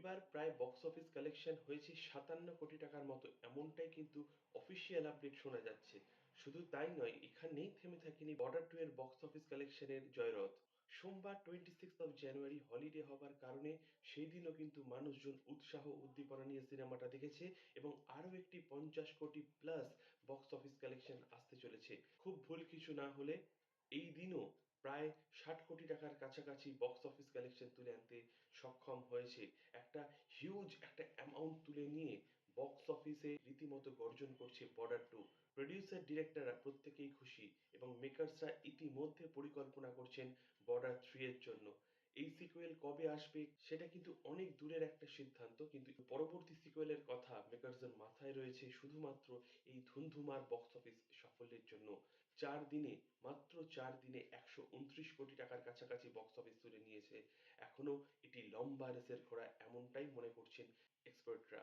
রবিবার প্রায় box office collection হয়েছে ৫৭ কোটি টাকার মতো, এমনটাই কিন্তু অফিসিয়াল আপডেট শোনা যাচ্ছে। শুধু তাই নয়, এখানেই থেমে থাকেনি বর্ডার 2 এর বক্স অফিস কালেকশনের জয়রথ। সোমবার 26 জানুয়ারি হলিডে হবার কারণে সেই দিনও কিন্তু মানুষজন উৎসাহ উদ্দীপনা নিয়ে সিনেমাটা দেখেছে এবং আরও একটি ৫০ কোটি প্লাস বক্স অফিস কালেকশন আসতে চলেছে। খুব ভুল কিছু না হলে এই দিনও প্রায় ৬০ কোটি টাকার কাছাকাছি বক্স অফিস কালেকশন তুলে আনতে সক্ষম হয়েছে। একটা হিউজ একটা অ্যামাউন্ট তুলে নিয়ে বক্স অফিসে রীতিমতো গর্জন করছে বর্ডার 2। প্রডিউসার ডিরেক্টররা প্রত্যেকেই খুশি এবং মেকার্সরা ইতিমধ্যে পরিকল্পনা করছেন বর্ডার 3 এর জন্য। এই সিকুয়েল কবে আসবে সেটা কিন্তু অনেক দূরের একটা সিদ্ধান্ত, কিন্তু পরবর্তী সিকুয়েলের কথা মেকার্সদের মাথায় রয়েছে শুধুমাত্র এই ধুন্ধুমার বক্স অফিস সাফল্যের জন্য। ৪ দিনে, মাত্র ৪ দিনে ১২৯ কোটি টাকার কাছাকাছি বক্স অফিস তুলে নিয়েছে। এখনো এটি লম্বা রেসের ঘোড়া, এমনটাই মনে করছেন এক্সপার্টরা।